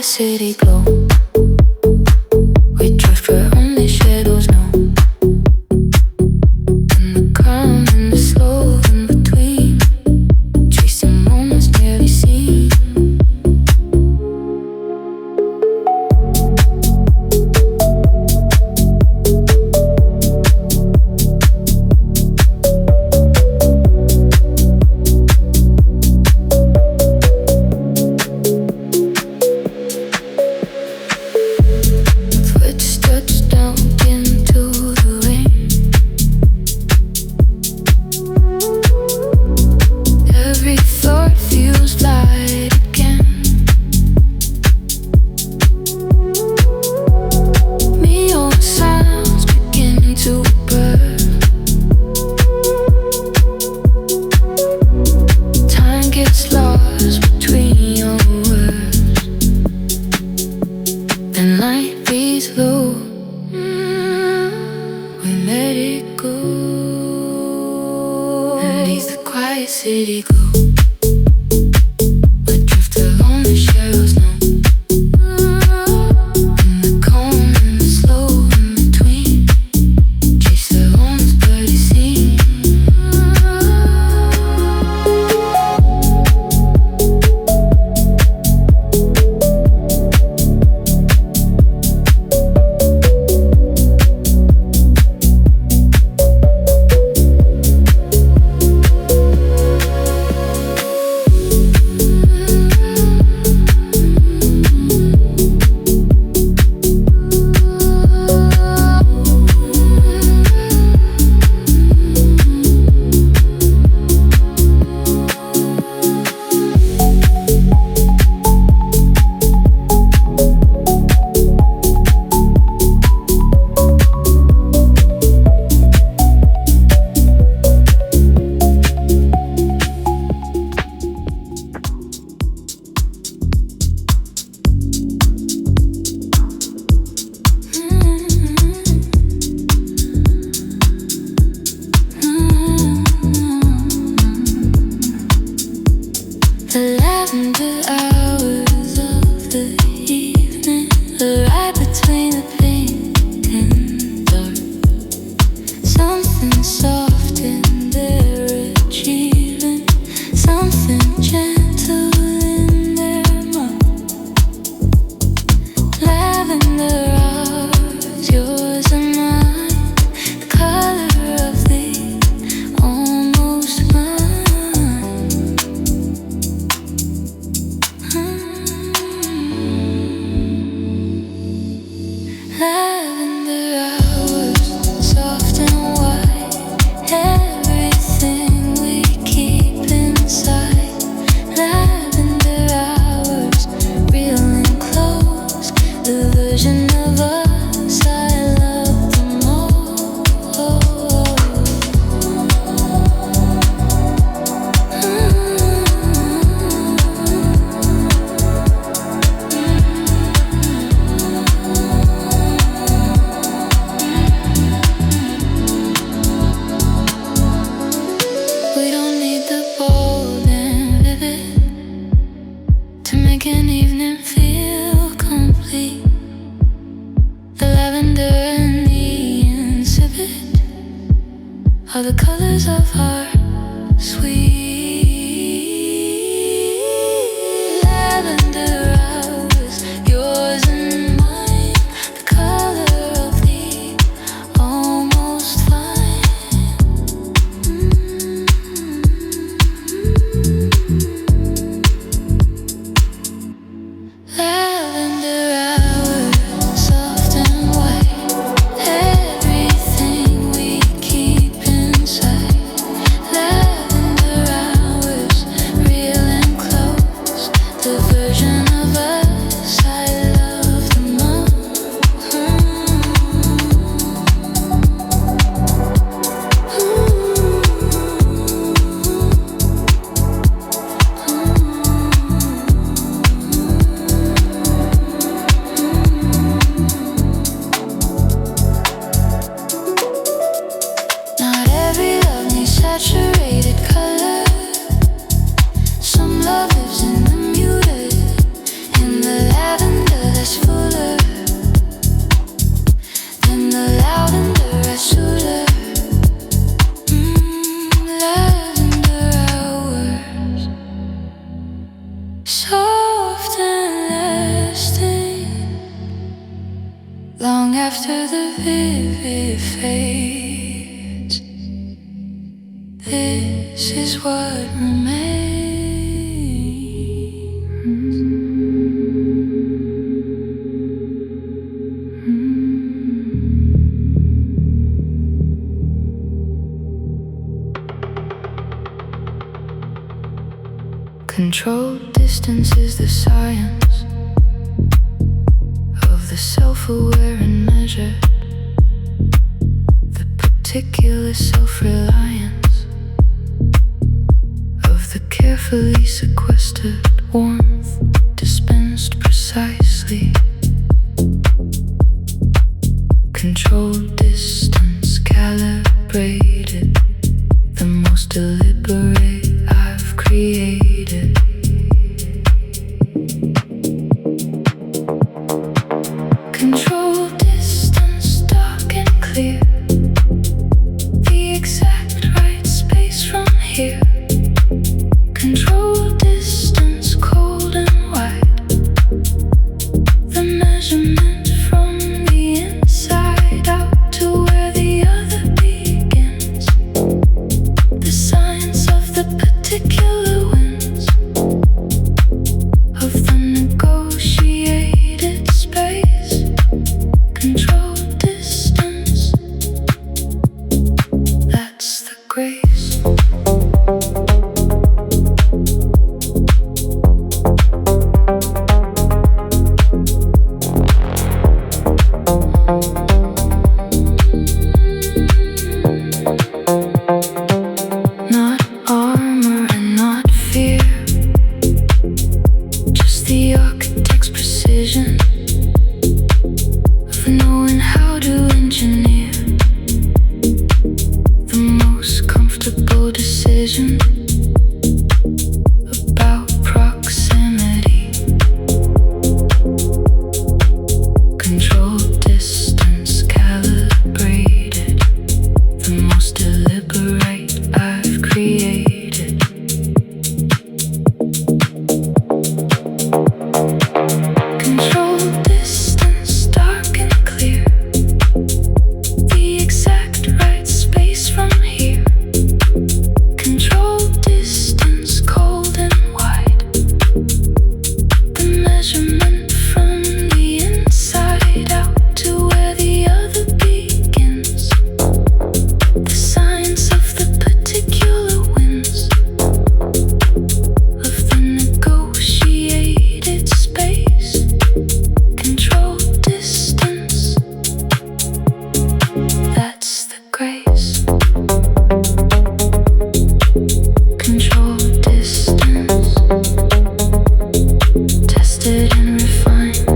City glow. We drift where only shadows know. And the calm and the slow in between, chasing moments nearly seen. The lavender hours of the evening are right between the pink and dark. Something soft in their achievement, something gentle in their mark. Lavender hours, yours and mine, the color of the almost mine. Lavender hours, soft and white, everything we keep inside. Lavender hours, real and close, the version of us I love the We don't need the bold and vivid to make an evening feel complete. The lavender and the insipid are the colors of our sweet lavender hours, yours and mine, the color of the almost fine. Lavender hours, soft and white, everything we keep inside. fades. This is what remains. Controlled distance is the science of the self-aware and measured, the particular self-reliance of the carefully sequestered warmth dispensed precisely. Controlled distance calibrated, the most deliberate I've created. Control distance, dark and clear, the exact right space from here. Control distance, cold and wide, the measurement from the inside out to where the other begins. The science of the particular winds of the negotiated space. Control distance, that's the grace. Not armor and not fear, just the architect's precision of knowing how to engineer the most comfortable decision about proximity. Control distance calibrated, the most deliberate I've created. Control distance, dark and clear, the exact right space from here. Control distance, cold and wide, the measurement from the inside out to where the other begins. The science of the particular winds of the negotiated space. Control distance, that's the grace. Control distance, tested and refined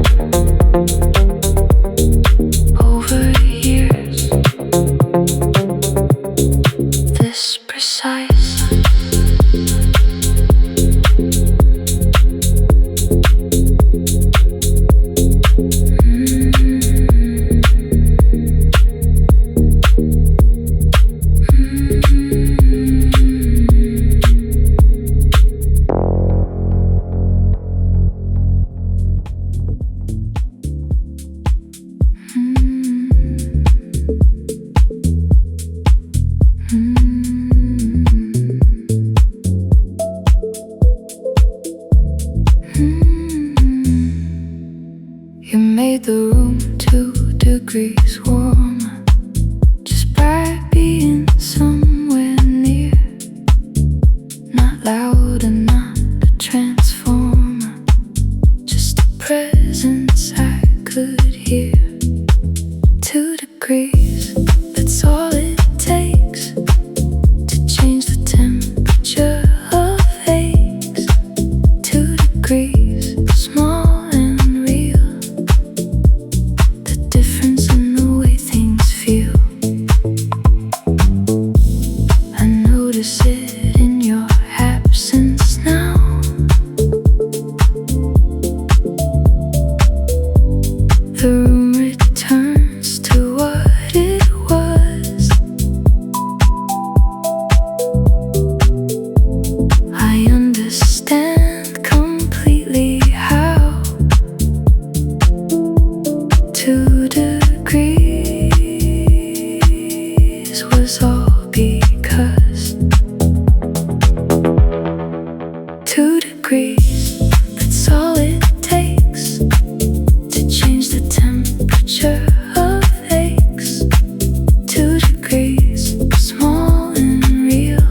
over years. This precise. You made the room 2 degrees warmer just by being somewhere near. Not loud and not a transformer, just a presence I could hear. 2 degrees, that's all it takes. because 2 degrees, that's all it takes to change the temperature of aches. 2 degrees, small and real,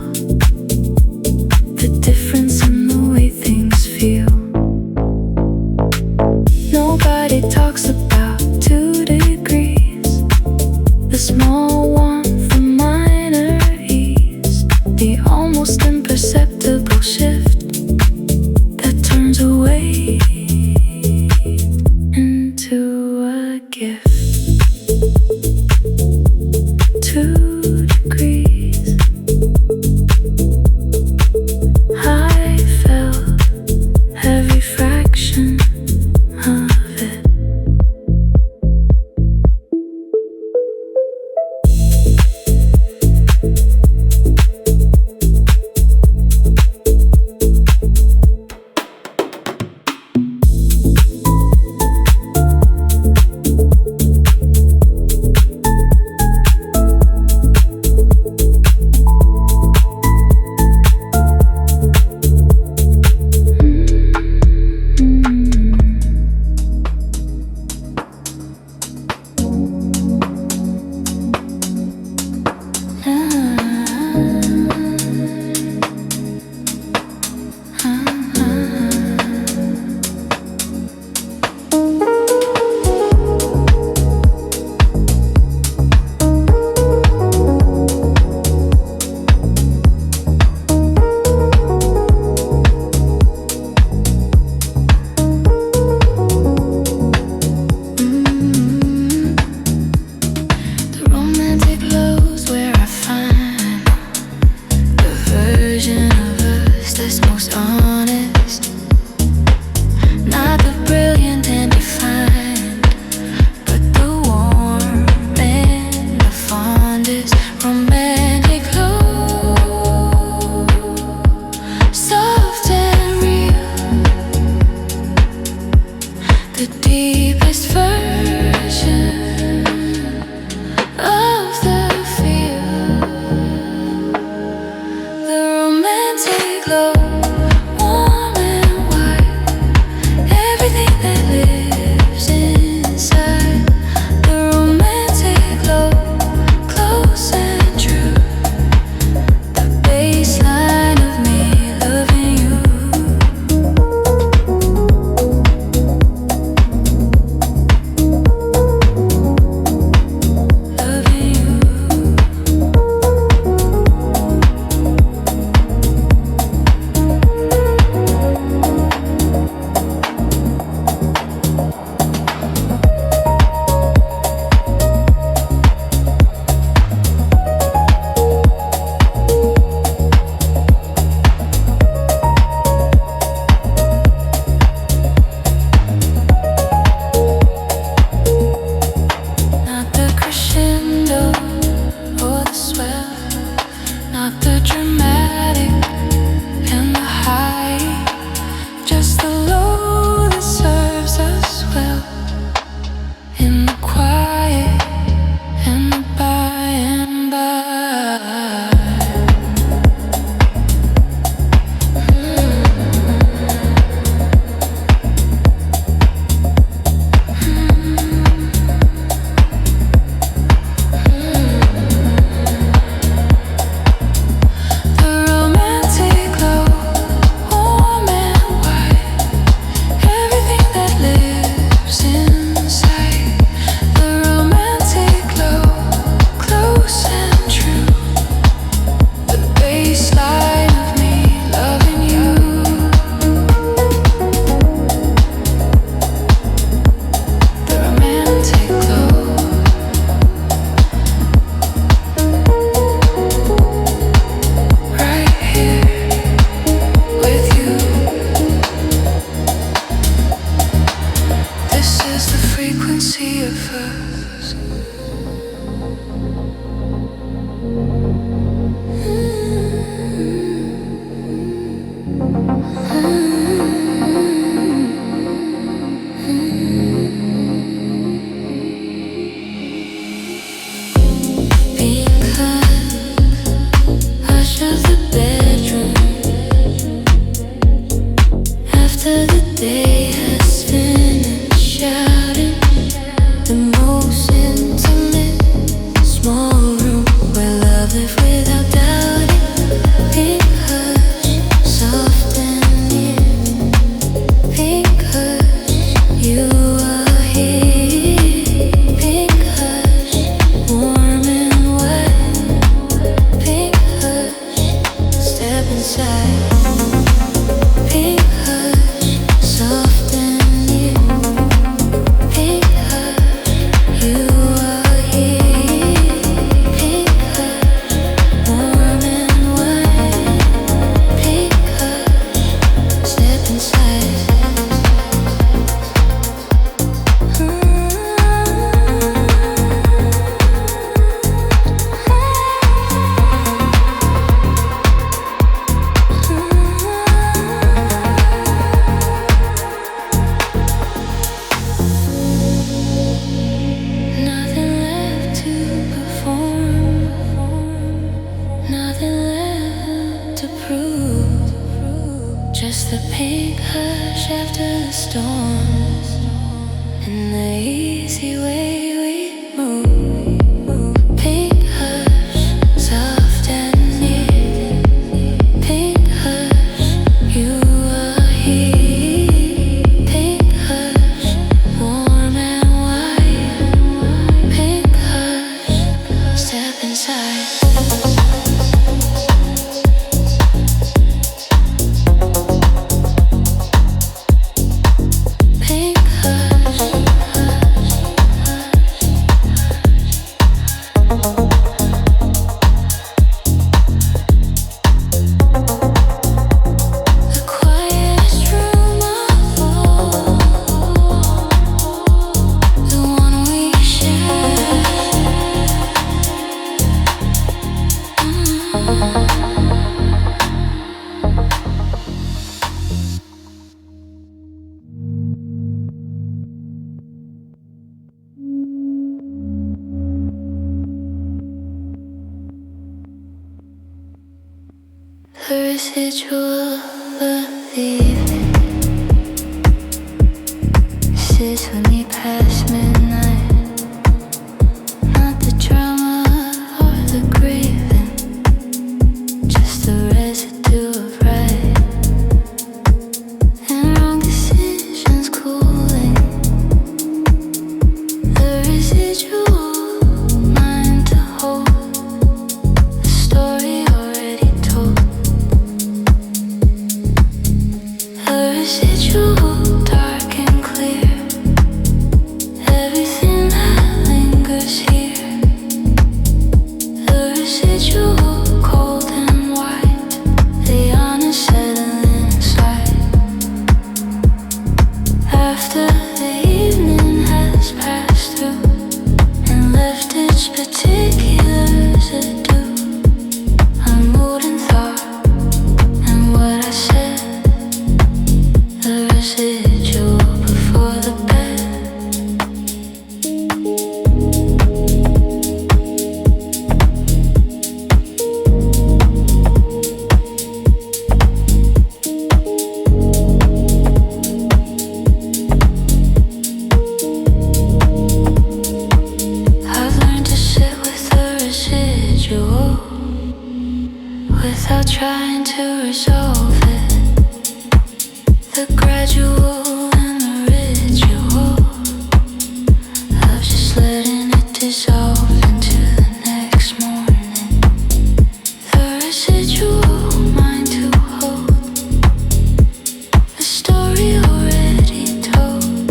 the difference in the way things feel. Nobody talks about 2 degrees, the small one from minor the pink hush after the storm, and the easy way we move. Pink hush, soft and near. Pink hush, you are here. Pink hush, warm and white. Pink hush, step inside. The residual of the evening sits with me past midnight. Not the drama or the grieving, just the residue of right and wrong decisions cooling. The residual mind to hold, the story already told. The residual dark and clear, everything that lingers here. The residual cold and white, the honest settling inside. After the evening has passed through and left its particular residue on mood and thought and what I said. The residual before the bed. I've learned to sit with the residual without trying to resolve it. The gradual and the ritual of just letting it dissolve into the next morning. The residual mind to hold, the story already told.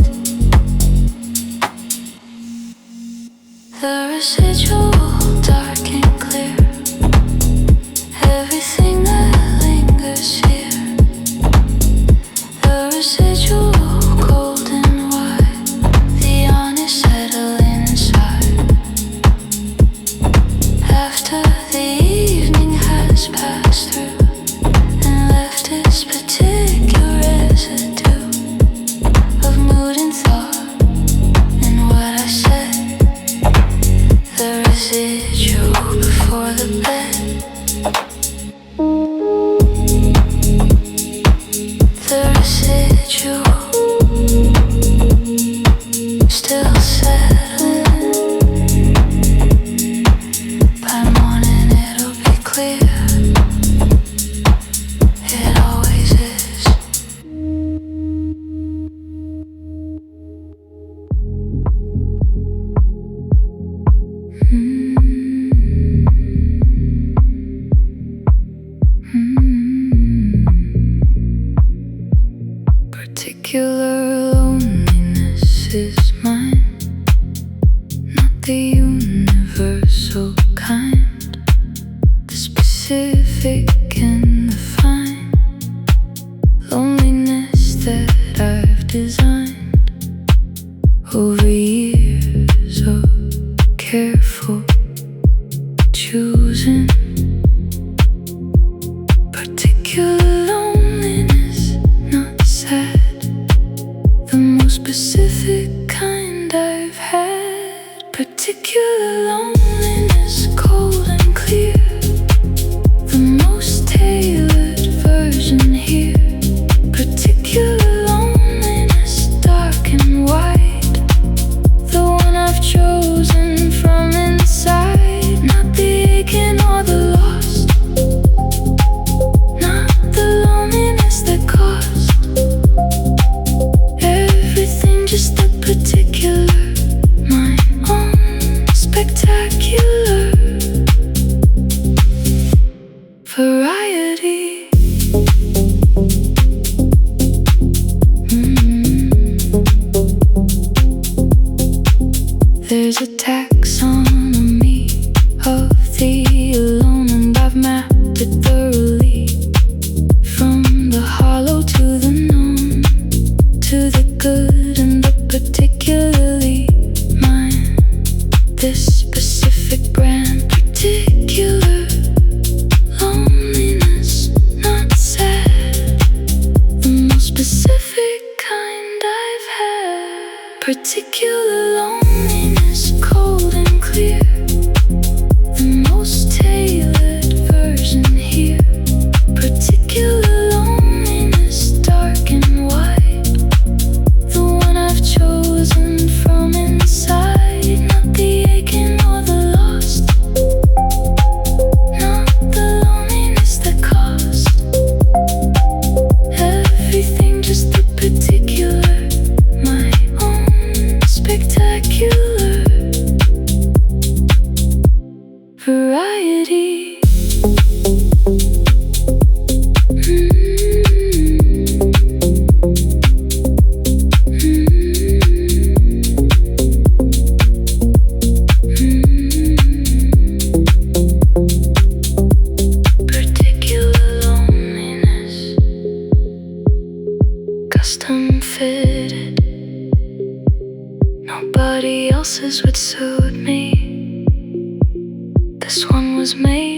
The residual dark and clear, everything that lingers here. The residual cold and white, the honest settling inside. After the evening has passed through and left its particular residue of mood and thought and what I said. The residual before the bed. The residual still settling. By morning it'll be clear. It always is. Particular loneliness is mine, not the universal kind, the specific and the fine loneliness that I've designed over years of careful choosing. Particular loneliness, not sad, the most specific kind I've had. Particular loneliness, cold and clear, the most tailored version here. variety. There's a taxonomy of the alone, and I've mapped it thoroughly, from the hollow to the known, to the good and the particularly mine. This specific brand, particular loneliness, not sad, the most specific kind I've had. Particular loneliness, cold and clear, the most tailored version here. Particular loneliness, dark and wide, the one I've chosen from inside. Not the aching or the lost, not the loneliness that cost everything, just the particular, my own spectacular variety. Particular loneliness, custom fitted. Nobody else's would suit me. This one was made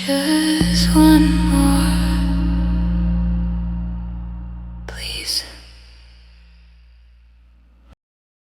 Just one more.